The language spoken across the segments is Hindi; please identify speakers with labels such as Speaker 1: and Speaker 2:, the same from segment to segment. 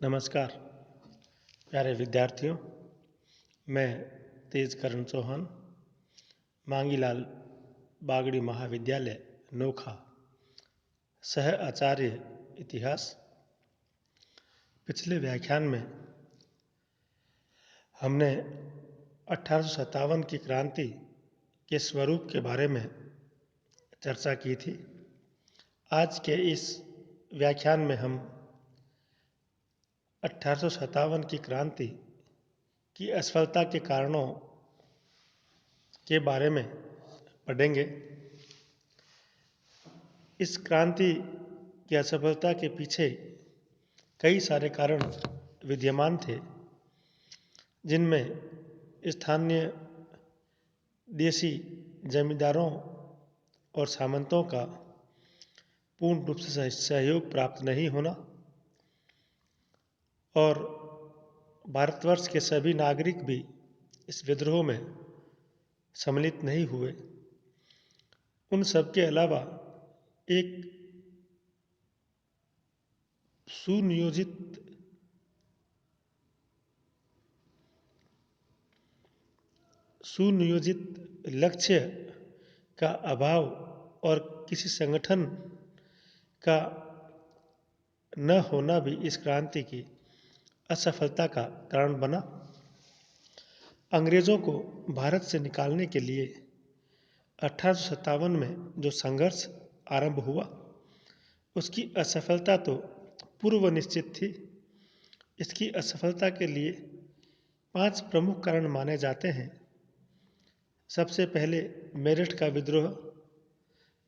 Speaker 1: नमस्कार प्यारे विद्यार्थियों। मैं तेजकरण चौहान मांगीलाल बागड़ी महाविद्यालय नोखा सह आचार्य इतिहास। पिछले व्याख्यान में हमने 1857 की क्रांति के स्वरूप के बारे में चर्चा की थी। आज के इस व्याख्यान में हम 1857 की क्रांति की असफलता के कारणों के बारे में पढ़ेंगे। इस क्रांति की असफलता के पीछे कई सारे कारण विद्यमान थे, जिनमें स्थानीय देसी जमींदारों और सामंतों का पूर्ण रूप से सहयोग प्राप्त नहीं होना और भारतवर्ष के सभी नागरिक भी इस विद्रोह में सम्मिलित नहीं हुए। उन सब के अलावा एक सुनियोजित लक्ष्य का अभाव और किसी संगठन का न होना भी इस क्रांति की असफलता का कारण बना। अंग्रेजों को भारत से निकालने के लिए 1857 में जो संघर्ष आरंभ हुआ, उसकी असफलता तो पूर्व निश्चित थी। इसकी असफलता के लिए 5 प्रमुख कारण माने जाते हैं। सबसे पहले मेरठ का विद्रोह,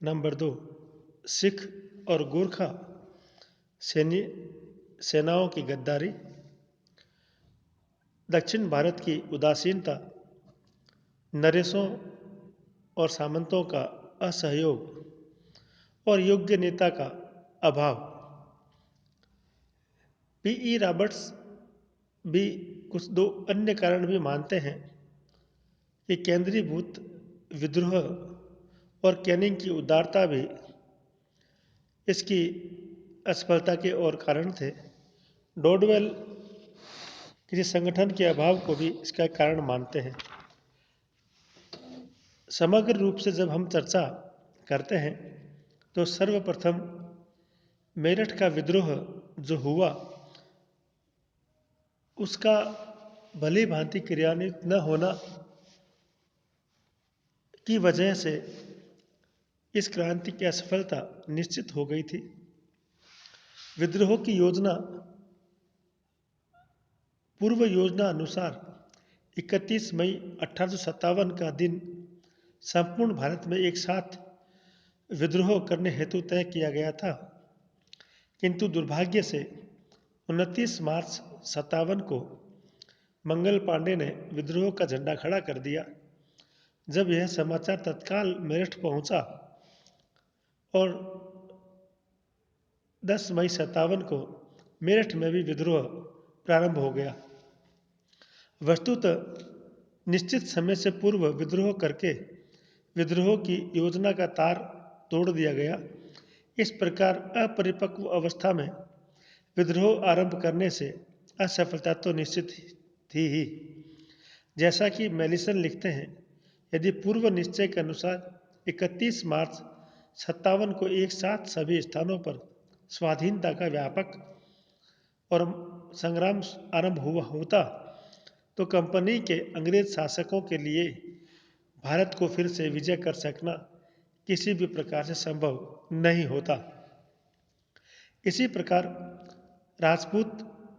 Speaker 1: नंबर 2 सिख और गोरखा सेनाओं की गद्दारी, दक्षिण भारत की उदासीनता, नरेशों और सामंतों का असहयोग और योग्य नेता का अभाव। पी.ई. रॉबर्ट्स भी कुछ 2 अन्य कारण भी मानते हैं कि केंद्रीभूत विद्रोह और कैनिंग की उदारता भी इसकी असफलता के और कारण थे। डोडवेल किसी संगठन के अभाव को भी इसका कारण मानते हैं। समग्र रूप से जब हम चर्चा करते हैं तो सर्वप्रथम मेरठ का विद्रोह जो हुआ, उसका भली भांति क्रियान्वित न होना की वजह से इस क्रांति की असफलता निश्चित हो गई थी। विद्रोह की योजना पूर्व योजना अनुसार 31 मई 1857 का दिन संपूर्ण भारत में एक साथ विद्रोह करने हेतु तय किया गया था, किंतु दुर्भाग्य से 29 मार्च 57 को मंगल पांडे ने विद्रोह का झंडा खड़ा कर दिया। जब यह समाचार तत्काल मेरठ पहुंचा और 10 मई 57 को मेरठ में भी विद्रोह प्रारंभ हो गया। वस्तुतः निश्चित समय से पूर्व विद्रोह करके विद्रोह की योजना का तार तोड़ दिया गया। इस प्रकार अपरिपक्व अवस्था में विद्रोह आरंभ करने से असफलता तो निश्चित थी ही। जैसा कि मेलिसन लिखते हैं, यदि पूर्व निश्चय के अनुसार 31 मार्च 57 को एक साथ सभी स्थानों पर स्वाधीनता का व्यापक और संग्राम आरंभ हुआ होता, तो कंपनी के अंग्रेज शासकों के लिए भारत को फिर से विजय कर सकना किसी भी प्रकार से संभव नहीं होता। इसी प्रकार राजपूत,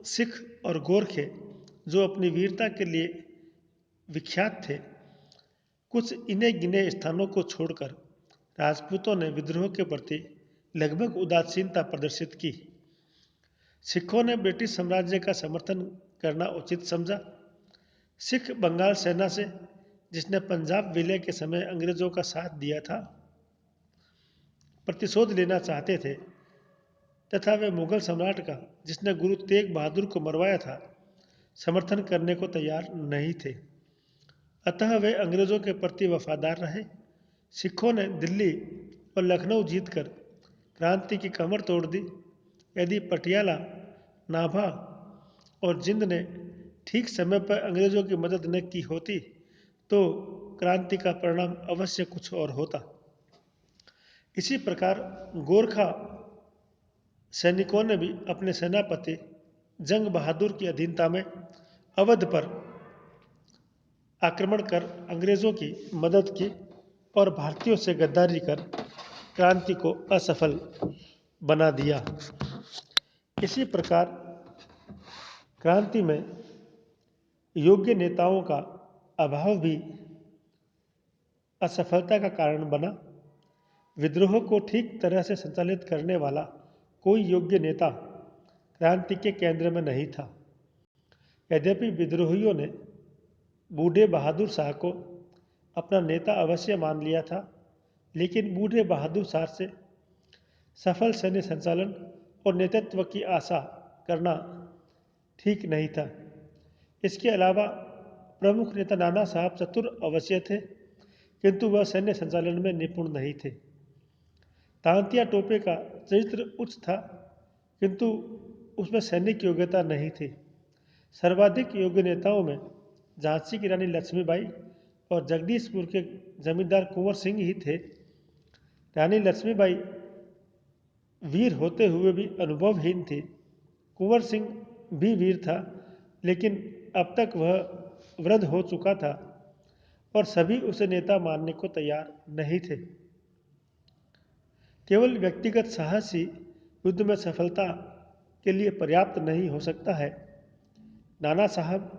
Speaker 1: सिख और गोरखे जो अपनी वीरता के लिए विख्यात थे, कुछ इन्हें गिने स्थानों को छोड़कर राजपूतों ने विद्रोह के प्रति लगभग उदासीनता प्रदर्शित की। सिखों ने ब्रिटिश साम्राज्य का समर्थन करना उचित समझा। सिख बंगाल सेना से, जिसने पंजाब विलय के समय अंग्रेजों का साथ दिया था, प्रतिशोध लेना चाहते थे तथा वे मुगल सम्राट का, जिसने गुरु तेग बहादुर को मरवाया था, समर्थन करने को तैयार नहीं थे। अतः वे अंग्रेजों के प्रति वफादार रहे। सिखों ने दिल्ली और लखनऊ जीतकर क्रांति की कमर तोड़ दी। यदि पटियाला, नाभा और जिंद ने ठीक समय पर अंग्रेजों की मदद न की होती तो क्रांति का परिणाम अवश्य कुछ और होता। इसी प्रकार गोरखा सैनिकों ने भी अपने सेनापति जंग बहादुर की अधीनता में अवध पर आक्रमण कर अंग्रेजों की मदद की और भारतीयों से गद्दारी कर क्रांति को असफल बना दिया। इसी प्रकार क्रांति में योग्य नेताओं का अभाव भी असफलता का कारण बना। विद्रोह को ठीक तरह से संचालित करने वाला कोई योग्य नेता क्रांति के केंद्र में नहीं था। यद्यपि विद्रोहियों ने बूढ़े बहादुर शाह को अपना नेता अवश्य मान लिया था, लेकिन बूढ़े बहादुर शाह से सफल सैन्य संचालन और नेतृत्व की आशा करना ठीक नहीं था। इसके अलावा प्रमुख नेता नाना साहब चतुर अवश्य थे, किंतु वह सैन्य संचालन में निपुण नहीं थे। तांतिया टोपे का चरित्र उच्च था, किंतु उसमें सैनिक योग्यता नहीं थी। सर्वाधिक योग्य नेताओं में झांसी की रानी लक्ष्मीबाई और जगदीशपुर के जमींदार कुंवर सिंह ही थे। रानी लक्ष्मीबाई वीर होते हुए भी अनुभवहीन थी। कुंवर सिंह भी वीर था, लेकिन अब तक वह वृद्ध हो चुका था और सभी उसे नेता मानने को तैयार नहीं थे। केवल व्यक्तिगत साहस ही युद्ध में सफलता के लिए पर्याप्त नहीं हो सकता है। नाना साहब,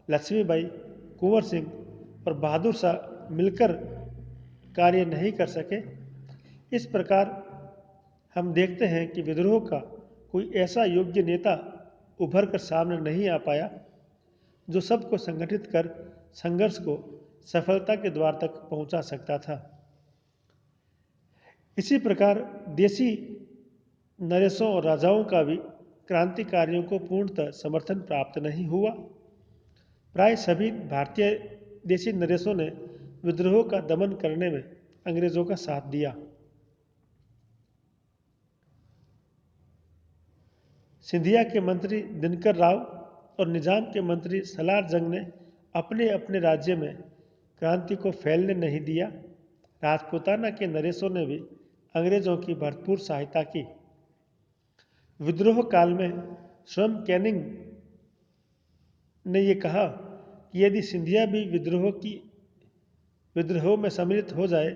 Speaker 1: लक्ष्मीबाई, कुंवर सिंह और बहादुर शाह मिलकर कार्य नहीं कर सके। इस प्रकार हम देखते हैं कि विद्रोह का कोई ऐसा योग्य नेता उभर कर सामने नहीं आ पाया जो सबको संगठित कर संघर्ष को सफलता के द्वार तक पहुंचा सकता था। इसी प्रकार देशी नरेशों और राजाओं का भी क्रांतिकारियों को पूर्णतः समर्थन प्राप्त नहीं हुआ। प्राय सभी भारतीय देशी नरेशों ने विद्रोह का दमन करने में अंग्रेजों का साथ दिया। सिंधिया के मंत्री दिनकर राव और निजाम के मंत्री सलार जंग ने अपने अपने राज्य में क्रांति को फैलने नहीं दिया। राजपूताना के नरेशों ने भी अंग्रेजों की भरपूर सहायता की। विद्रोह काल में स्वयं कैनिंग ने यह कहा कि यदि सिंधिया भी विद्रोह में सम्मिलित हो जाए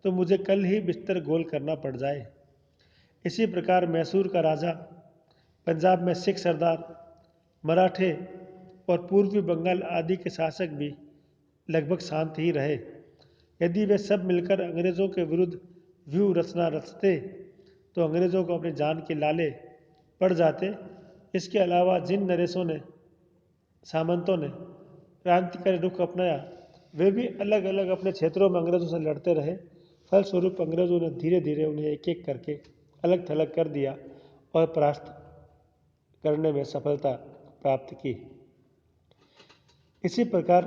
Speaker 1: तो मुझे कल ही बिस्तर गोल करना पड़ जाए। इसी प्रकार मैसूर का राजा, पंजाब में सिख सरदार, मराठे और पूर्वी बंगाल आदि के शासक भी लगभग शांत ही रहे। यदि वे सब मिलकर अंग्रेजों के विरुद्ध व्यूह रचना रचते तो अंग्रेजों को अपनी जान के लाले पड़ जाते। इसके अलावा जिन नरेशों ने, सामंतों ने क्रांतिकारी रुख अपनाया, वे भी अलग अलग अपने क्षेत्रों में अंग्रेजों से लड़ते रहे। फलस्वरूप अंग्रेजों ने धीरे धीरे उन्हें एक एक करके अलग थलग कर दिया और परास्त करने में सफलता प्राप्त की। इसी प्रकार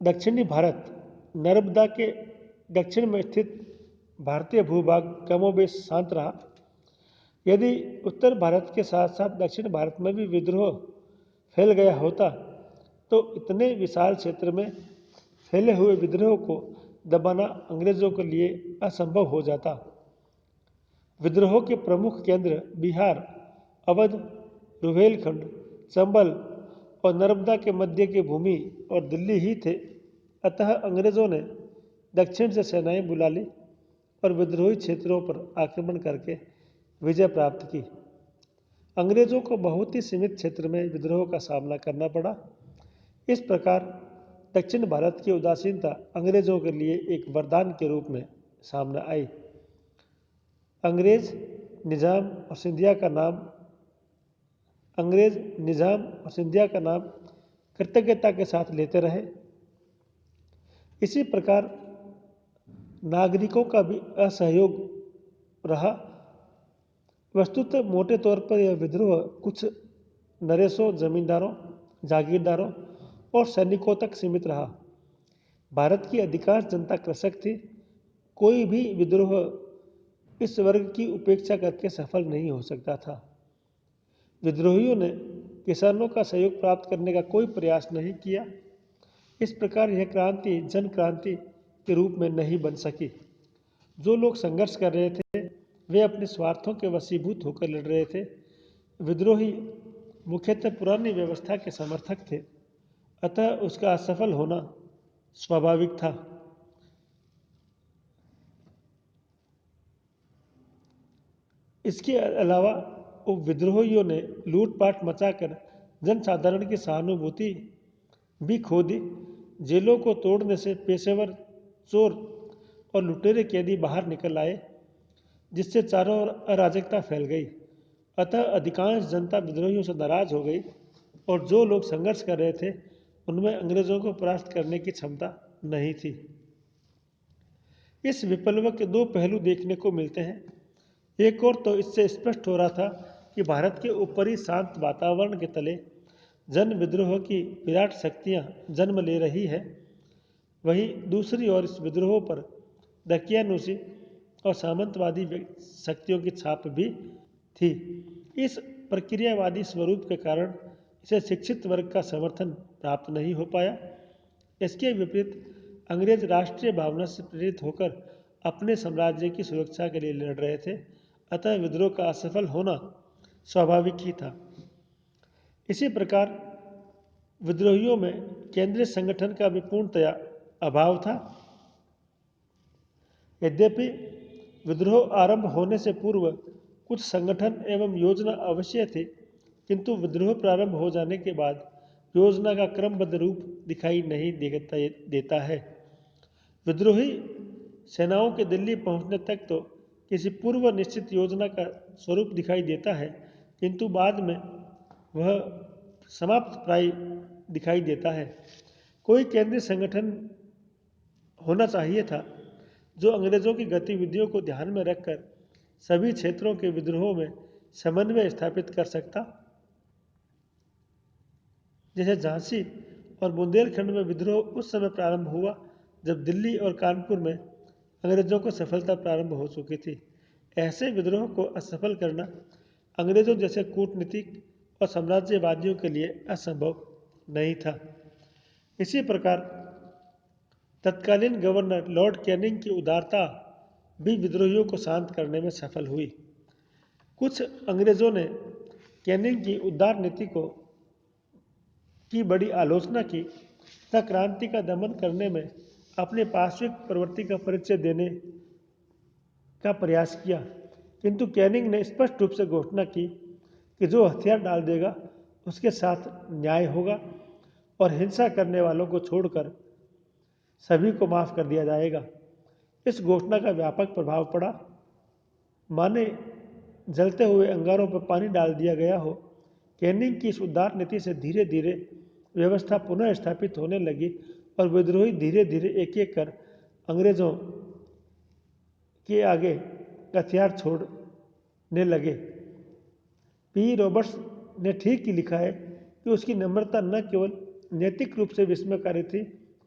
Speaker 1: दक्षिणी भारत, नर्मदा के दक्षिण में स्थित भारतीय भूभाग कमोबेश शांत रहा। यदि उत्तर भारत के साथ साथ दक्षिण भारत में भी विद्रोह फैल गया होता तो इतने विशाल क्षेत्र में फैले हुए विद्रोह को दबाना अंग्रेजों के लिए असंभव हो जाता। विद्रोह के प्रमुख केंद्र बिहार, अवध, रुहेलखंड, चंबल और नर्मदा के मध्य की भूमि और दिल्ली ही थे। अतः अंग्रेजों ने दक्षिण से सेनाएं बुला ली और विद्रोही क्षेत्रों पर आक्रमण करके विजय प्राप्त की। अंग्रेजों को बहुत ही सीमित क्षेत्र में विद्रोह का सामना करना पड़ा। इस प्रकार दक्षिण भारत की उदासीनता अंग्रेजों के लिए एक वरदान के रूप में सामने आई। अंग्रेज निजाम और सिंधिया का नाम कृतज्ञता के साथ लेते रहे। इसी प्रकार नागरिकों का भी असहयोग रहा। वस्तुतः मोटे तौर पर यह विद्रोह कुछ नरेशों, जमींदारों, जागीरदारों और सैनिकों तक सीमित रहा। भारत की अधिकांश जनता कृषक थी। कोई भी विद्रोह इस वर्ग की उपेक्षा करके सफल नहीं हो सकता था। विद्रोहियों ने किसानों का सहयोग प्राप्त करने का कोई प्रयास नहीं किया। इस प्रकार यह क्रांति जन क्रांति के रूप में नहीं बन सकी। जो लोग संघर्ष कर रहे थे वे अपने स्वार्थों के वशीभूत होकर लड़ रहे थे। विद्रोही मुख्यतः पुरानी व्यवस्था के समर्थक थे, अतः उसका असफल होना स्वाभाविक था। इसके अलावा विद्रोहियों ने लूटपाट मचाकर जनसाधारण की सहानुभूति भी खो दी। जेलों को तोड़ने से पेशेवर चोर और लुटेरे कैदी बाहर निकल आए, जिससे चारों ओर अराजकता फैल गई। अतः अधिकांश जनता विद्रोहियों से नाराज हो गई और जो लोग संघर्ष कर रहे थे उनमें अंग्रेजों को परास्त करने की क्षमता नहीं थी। इस विप्लव के दो पहलू देखने को मिलते हैं। एक और तो इससे स्पष्ट हो रहा था कि भारत के ऊपरी शांत वातावरण के तले जन विद्रोह की विराट शक्तियां जन्म ले रही है। वहीं दूसरी ओर इस विद्रोह पर दकियानूसी और सामंतवादी शक्तियों की छाप भी थी। इस प्रक्रियावादी स्वरूप के कारण इसे शिक्षित वर्ग का समर्थन प्राप्त नहीं हो पाया। इसके विपरीत अंग्रेज राष्ट्रीय भावना से प्रेरित होकर अपने साम्राज्य की सुरक्षा के लिए लड़ रहे थे, अतः विद्रोह का असफल होना स्वाभाविक ही था। इसी प्रकार विद्रोहियों में केंद्रीय संगठन का भी पूर्णतया अभाव था। यद्यपि विद्रोह आरंभ होने से पूर्व कुछ संगठन एवं योजना अवश्य थी, किंतु विद्रोह प्रारंभ हो जाने के बाद योजना का क्रमबद्ध रूप दिखाई नहीं देता है। विद्रोही सेनाओं के दिल्ली पहुंचने तक तो किसी पूर्व निश्चित योजना का स्वरूप दिखाई देता है, किंतु बाद में वह समाप्त प्राय दिखाई देता है। कोई केंद्रीय संगठन होना चाहिए था जो अंग्रेजों की गतिविधियों को ध्यान में रखकर सभी क्षेत्रों के विद्रोहों में समन्वय स्थापित कर सकता। जैसे झांसी और बुंदेलखंड में विद्रोह उस समय प्रारंभ हुआ जब दिल्ली और कानपुर में अंग्रेजों को सफलता प्रारंभ हो चुकी थी। ऐसे विद्रोह को असफल करना अंग्रेजों जैसे कूटनीतिक और साम्राज्यवादियों के लिए असंभव नहीं था। इसी प्रकार तत्कालीन गवर्नर लॉर्ड कैनिंग की उदारता भी विद्रोहियों को शांत करने में सफल हुई। कुछ अंग्रेजों ने कैनिंग की उदार नीति की बड़ी आलोचना की तथा क्रांति का दमन करने में अपने पार्श्विक प्रवृत्ति का परिचय देने का प्रयास किया, किंतु कैनिंग ने स्पष्ट रूप से घोषणा की कि जो हथियार डाल देगा उसके साथ न्याय होगा और हिंसा करने वालों को छोड़कर सभी को माफ कर दिया जाएगा। इस घोषणा का व्यापक प्रभाव पड़ा। माने जलते हुए अंगारों पर पानी डाल दिया गया हो। कैनिंग की इस उदार नीति से धीरे धीरे व्यवस्था पुनः स्थापित होने लगी और विद्रोही धीरे धीरे एक एक कर अंग्रेजों के आगे हथियार छोड़ने लगे। पी रॉबर्ट्स ने ठीक ही लिखा है कि उसकी नम्रता न केवल नैतिक रूप से विस्मयकारी थी,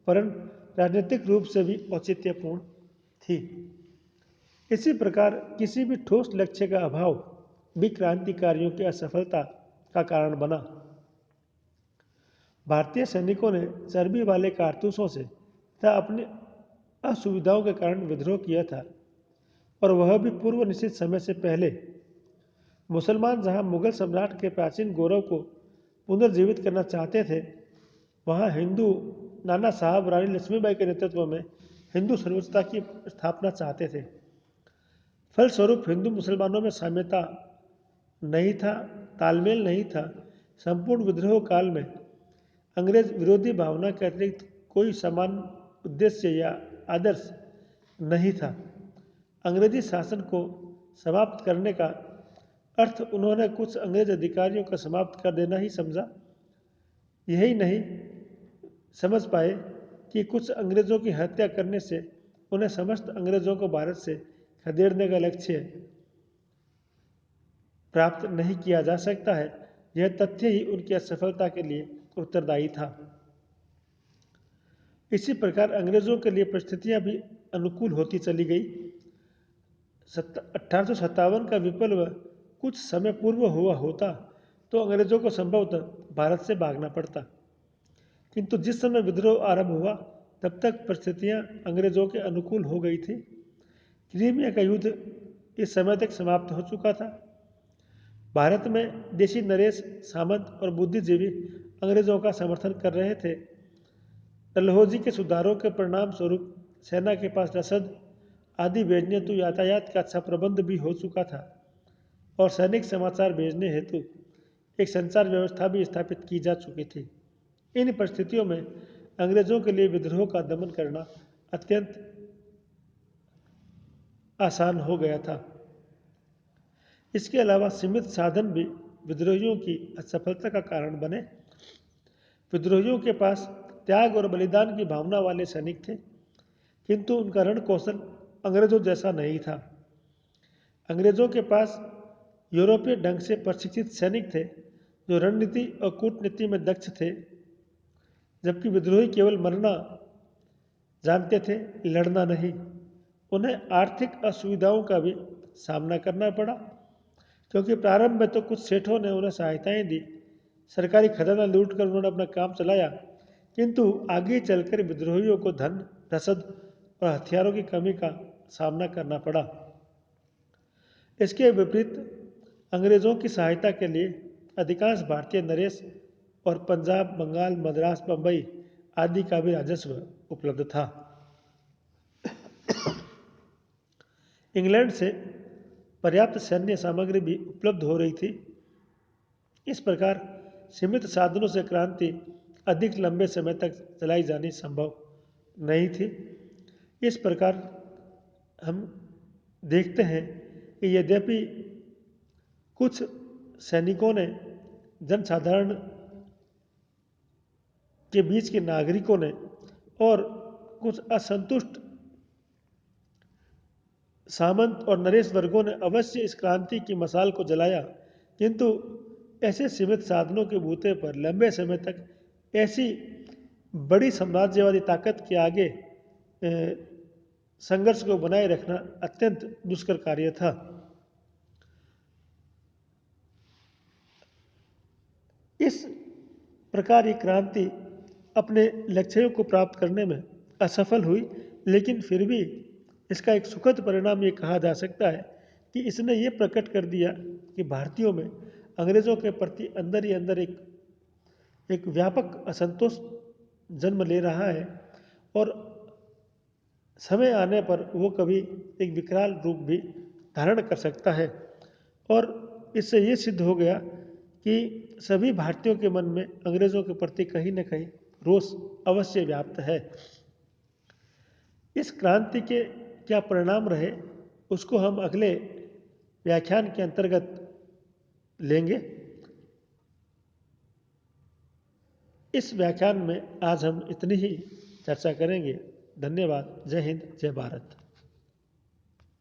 Speaker 1: परंतु राजनीतिक रूप से भी औचित्यपूर्ण थी। इसी प्रकार किसी भी ठोस लक्ष्य का अभाव भी क्रांतिकारियों की असफलता का कारण बना। भारतीय सैनिकों ने चर्बी वाले कारतूसों से तथा अपनी असुविधाओं के कारण विद्रोह किया था, और वह भी पूर्व निश्चित समय से पहले। मुसलमान जहां मुगल सम्राट के प्राचीन गौरव को पुनर्जीवित करना चाहते थे, वहां हिंदू नाना साहब रानी लक्ष्मीबाई के नेतृत्व में हिंदू सर्वोच्चता की स्थापना चाहते थे। फलस्वरूप हिंदू मुसलमानों में साम्यता नहीं था, तालमेल नहीं था। संपूर्ण विद्रोह काल में अंग्रेज विरोधी भावना के अतिरिक्त कोई समान उद्देश्य या आदर्श नहीं था। अंग्रेजी शासन को समाप्त करने का अर्थ उन्होंने कुछ अंग्रेज अधिकारियों का समाप्त कर देना ही समझा। यही नहीं समझ पाए कि कुछ अंग्रेजों की हत्या करने से उन्हें समस्त अंग्रेजों को भारत से खदेड़ने का लक्ष्य प्राप्त नहीं किया जा सकता है। यह तथ्य ही उनकी असफलता के लिए उत्तरदायी था। इसी प्रकार अंग्रेजों के लिए परिस्थितियां भी अनुकूल होती चली गई। 1857 का विप्लव कुछ समय पूर्व हुआ होता तो अंग्रेजों को संभवतः भारत से भागना पड़ता। किंतु जिस समय विद्रोह आरंभ हुआ तब तक परिस्थितियां अंग्रेजों के अनुकूल हो गई थी। क्रीमिया का युद्ध इस समय तक समाप्त हो चुका था। भारत में देशी नरेश, सामंत और बुद्धिजीवी अंग्रेजों का समर्थन कर रहे थे। डलहौजी के सुधारों के परिणाम स्वरूप सेना के पास रसद आदि भेजने तो यातायात का अच्छा प्रबंध भी हो चुका था और सैनिक समाचार भेजने हेतु एक संचार व्यवस्था भी स्थापित की जा चुकी थी। इन परिस्थितियों में अंग्रेजों के लिए विद्रोह का दमन करना अत्यंत आसान हो गया था। इसके अलावा सीमित साधन भी विद्रोहियों की असफलता का कारण बने। विद्रोहियों के पास त्याग और बलिदान की भावना वाले सैनिक थे, किंतु उनका रण कौशल अंग्रेजों जैसा नहीं था। अंग्रेजों के पास यूरोपीय ढंग से प्रशिक्षित सैनिक थे जो रणनीति और कूटनीति में दक्ष थे, जबकि विद्रोही केवल मरना जानते थे, लड़ना नहीं। उन्हें आर्थिक असुविधाओं का भी सामना करना पड़ा, क्योंकि प्रारंभ में तो कुछ सेठों ने उन्हें सहायताएं दी, सरकारी खजाना लूटकर उन्होंने अपना काम चलाया, किंतु आगे चलकर विद्रोहियों को धन, रसद और हथियारों की कमी का सामना करना पड़ा। इसके विपरीत अंग्रेजों की सहायता के लिए अधिकांश भारतीय नरेश और पंजाब, बंगाल, मद्रास, बंबई आदि का भी राजस्व उपलब्ध था। इंग्लैंड से पर्याप्त सैन्य सामग्री भी उपलब्ध हो रही थी। इस प्रकार सीमित साधनों से क्रांति अधिक लंबे समय तक चलाई जानी संभव नहीं थी। इस प्रकार हम देखते हैं कि यद्यपि कुछ सैनिकों ने जनसाधारण के बीच के नागरिकों ने और कुछ असंतुष्ट सामंत और नरेश वर्गों ने अवश्य इस क्रांति की मशाल को जलाया, किंतु ऐसे सीमित साधनों के बूते पर लंबे समय तक ऐसी बड़ी साम्राज्यवादी ताकत के आगे संघर्ष को बनाए रखना अत्यंत दुष्कर कार्य था। इस प्रकार ये क्रांति अपने लक्ष्यों को प्राप्त करने में असफल हुई, लेकिन फिर भी इसका एक सुखद परिणाम ये कहा जा सकता है कि इसने ये प्रकट कर दिया कि भारतीयों में अंग्रेजों के प्रति अंदर ही अंदर एक व्यापक असंतोष जन्म ले रहा है और समय आने पर वो कभी एक विकराल रूप भी धारण कर सकता है। और इससे ये सिद्ध हो गया कि सभी भारतीयों के मन में अंग्रेजों के प्रति कहीं न कहीं रोष अवश्य व्याप्त है। इस क्रांति के क्या परिणाम रहे उसको हम अगले व्याख्यान के अंतर्गत लेंगे। इस व्याख्यान में आज हम इतनी ही चर्चा करेंगे। धन्यवाद। जय हिंद, जय भारत।